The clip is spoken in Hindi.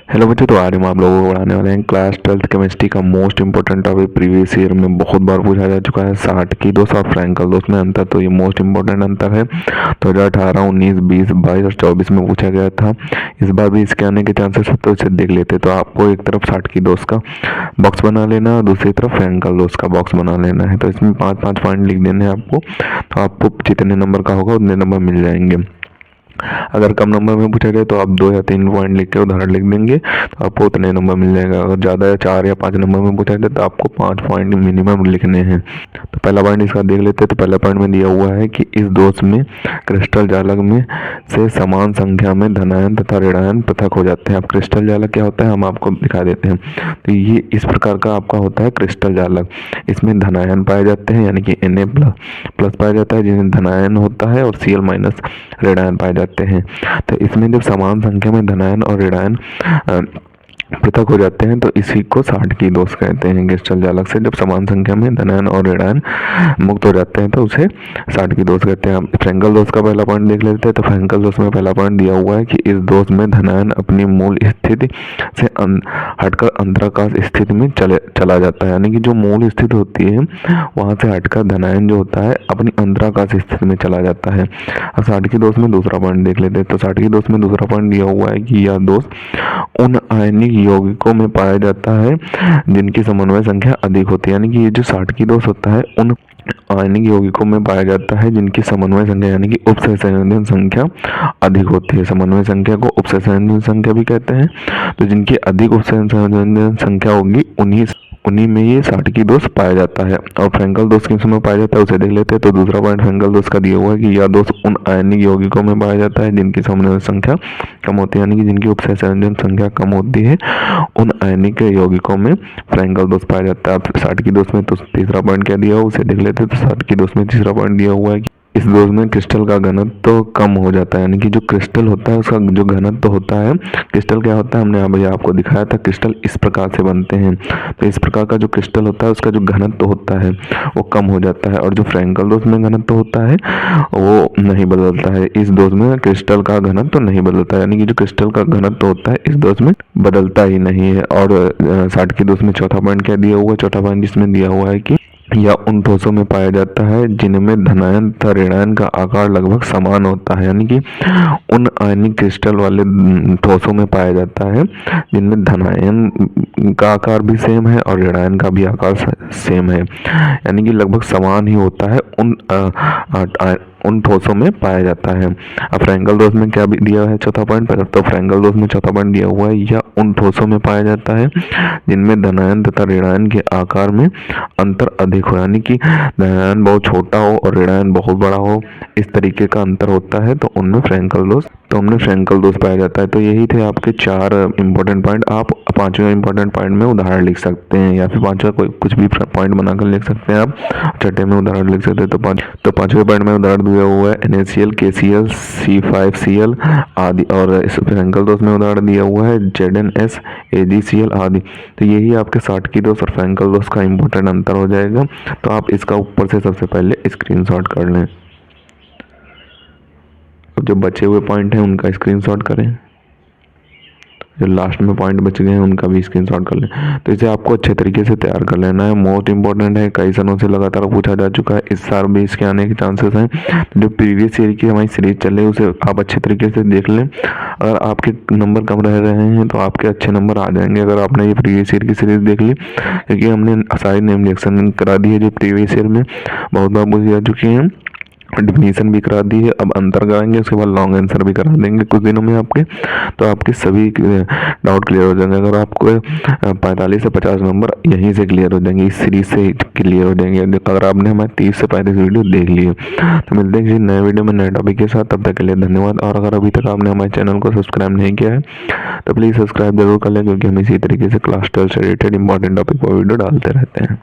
हेलो बच्चों, तो आज हम आप लोगों को पढ़ाने वाले हैं क्लास 12th केमिस्ट्री का most important topic. Previous year में बहुत बार पूछा जा चुका है। 60 की दोस्त और फ्रैंकल दोस्त में अंतर, तो ये मोस्ट इंपॉर्टेंट अंतर है। 2018, 19, 20, 22 और 24 में पूछा गया था। इस बार भी इसके आने के चांसेस है, तो इसे देख लेते। तो आपको एक तरफ 60 की दोस्त का बॉक्स बना लेना और दूसरी तरफ फ्रैंकल दोस्त का बॉक्स बना लेना है। तो इसमें 5-5 पॉइंट लिख देने हैं आपको। तो आपको जितने नंबर का होगा उतने नंबर मिल जाएंगे। अगर कम नंबर में पूछा जाए तो आप 2 या 3 पॉइंट लिख के उदाहरण लिख देंगे, तो आपको उतने नंबर मिल जाएगा। अगर ज़्यादा या 4 या 5 नंबर में पूछा जाए तो आपको 5 पॉइंट मिनिमम लिखने हैं। तो पहला पॉइंट इसका देख लेते हैं। तो पहला पॉइंट में दिया हुआ है कि इस दोष में क्रिस्टल जालक में से समान संख्या में धनायन तथा ऋणायन पृथक हो जाते हैं। अब क्रिस्टल जालक क्या होता है हम आपको दिखा देते हैं। तो ये इस प्रकार का आपका होता है क्रिस्टल जालक। इसमें धनायन पाए जाते हैं, यानी कि Na+ पाया जाता है जिसमें धनायन होता है, और Cl- ऋणायन पाए जाते हैं। तो इसमें जब समान संख्या में धनायन और ऋणायन पृथक हो जाते हैं तो इसी को 60 की दोष कहते हैं। क्रिस्टल जालक से जब समान संख्या में धनायन और ऋणायन मुक्त हो जाते हैं तो उसे 60 की दोष कहते हैं। अब फ्रैंकल दोष का पहला पॉइंट देख लेते हैं। तो फ्रैंकल दोष में पहला पॉइंट दिया हुआ है कि इस दोष में धनायन अपनी मूल स्थिति से हटकर अंतराकाश स्थिति में चला जाता है, यानी कि जो मूल स्थिति होती है वहां से हटकर धनायन जो होता है अपनी अंतराकाश स्थिति में चला जाता है। अब 60 की दोष में दूसरा पॉइंट देख लेते हैं। तो 60 की दोष में दूसरा पॉइंट दिया हुआ है कि यह दोष उन आयनिक यौगिकों में पाया जाता है जिनकी समन्वय संख्या अधिक होती है, यानी कि ये जो 60 की दोष होता है उन आयनिक यौगिकों में पाया जाता है जिनकी समन्वय संख्या यानी कि उपसहसंयोजन संख्या अधिक होती है। समन्वय संख्या को उपसहसंयोजन संख्या भी कहते हैं। तो जिनकी अधिक उपसहसंयोजन संख्या होगी उन्हीं में ये 60 की दोष पाया जाता है। और फ्रैंकल दोष किस में पाया जाता है उसे देख लेते हैं। तो दूसरा पॉइंट फ्रैंकल दोष का दिया हुआ है कि यह दोष उन आयनिक यौगिकों में पाया जाता है जिनकी समन्वय संख्या कम होती है, यानी कि जिनकी उपसहसंयोजन संख्या कम होती है उन आयनिक यौगिकों में फ्रैंकल दोष पाया जाता है। अब 60 की दोष में तो तीसरा पॉइंट क्या दिया हुआ उसे देख लेते हैं। तो 60 की दोष में तीसरा पॉइंट दिया हुआ है कि इस दोष में क्रिस्टल का घनत्व तो कम हो जाता है, यानी कि जो क्रिस्टल होता है उसका जो घनत्व तो होता है। क्रिस्टल क्या होता है हमने अभी आपको दिखाया था। क्रिस्टल इस प्रकार से बनते हैं। तो इस प्रकार का जो क्रिस्टल होता है उसका जो घनत्व तो होता है वो कम हो जाता है, और जो फ्रैंकल दोष में घनत्व तो होता है वो नहीं बदलता है। इस दोष में क्रिस्टल का घनत्व तो नहीं बदलता, यानी कि जो क्रिस्टल का घनत्व तो होता है इस दोष में बदलता ही नहीं है। और 60 की दोष में चौथा पॉइंट क्या दिया हुआ है। चौथा पॉइंट जिसमें दिया हुआ है कि या उन ठोसों में पाया जाता है जिनमें धनायन तथा ऋणायन का आकार लगभग समान होता है, यानी कि उन आयनिक क्रिस्टल वाले ठोसों में पाया जाता है जिनमें धनायन का आकार भी सेम है और ऋणायन का भी आकार सेम है, यानी कि लगभग समान ही होता है उन ठोसों में पाया जाता है। अब फ्रैंकल दोष में क्या दिया है चौथा पॉइंट पर। तो फ्रैंकल दोष में चौथा पॉइंट दिया हुआ है या उन ठोसों में पाया जाता है जिनमें धनायन तथा ऋणायन के आकार में अंतर अधिक हो, यानी कि धनायन बहुत छोटा हो और ऋणायन बहुत बड़ा हो, इस तरीके का अंतर होता है तो उनमें फ्रैंकल दोष पाया जाता है। तो यही थे आपके 4 इंपॉर्टेंट पॉइंट। आप 5वें इंपॉर्टेंट पॉइंट में उदाहरण लिख सकते हैं, या फिर 5वां कोई कुछ भी पॉइंट बनाकर लिख सकते हैं आप। छठे में उदाहरण लिख सकते हैं। तो 5वें पॉइंट में उदाहरण दिया हुआ है NaCl, KCl, C5Cl आदि, और इस फ्रैंकल दोष में उदाहरण दिया हुआ है ZnS, AgCl आदि। तो यही आपके 60 की दोष और फ्रैंकल दोष का इंपॉर्टेंट अंतर हो जाएगा। तो आप इसका ऊपर से सबसे पहले स्क्रीनशॉट कर लें। अब जो बचे हुए पॉइंट हैं उनका स्क्रीनशॉट करें, जो लास्ट में पॉइंट बच गए हैं उनका भी स्क्रीनशॉट कर लें। तो इसे आपको अच्छे तरीके से तैयार कर लेना है। मोस्ट इंपॉर्टेंट है, कई सालों से लगातार पूछा जा चुका है, इस साल भी इसके आने के चांसेस हैं। जो प्रीवियस ईयर की हमारी सीरीज चल रही है उसे आप अच्छे तरीके से देख लें। अगर आपके नंबर कम रह रहे हैं तो आपके अच्छे नंबर आ जाएंगे अगर आपने ये प्रीवियस ईयर की सीरीज देख ली, क्योंकि हमने सारी नेम रिएक्शन करा दी है जो प्रीवियस ईयर में बहुत बार पूछी जा चुकी हैं। डिफिनीशन भी करा दी है, अब अंतर कराएंगे, उसके बाद लॉन्ग आंसर भी करा देंगे कुछ दिनों में आपके। तो आपके सभी डाउट क्लियर हो जाएंगे। अगर आपको 45 से 50 नंबर यहीं से क्लियर हो जाएंगे, इस सीरीज से क्लियर हो जाएंगे अगर आपने हमारे 30 से 35 वीडियो देख लिए। तो मिलते हैं किसी नए वीडियो में नए टॉपिक के साथ, तब तक के लिए धन्यवाद। और अगर अभी तक आपने हमारे चैनल को सब्सक्राइब नहीं किया है तो प्लीज़ सब्सक्राइब जरूर कर लें, क्योंकि हम इसी तरीके से क्लास 12 से रिलेटेड इंपॉर्टेंट टॉपिक पर वीडियो डालते रहते हैं।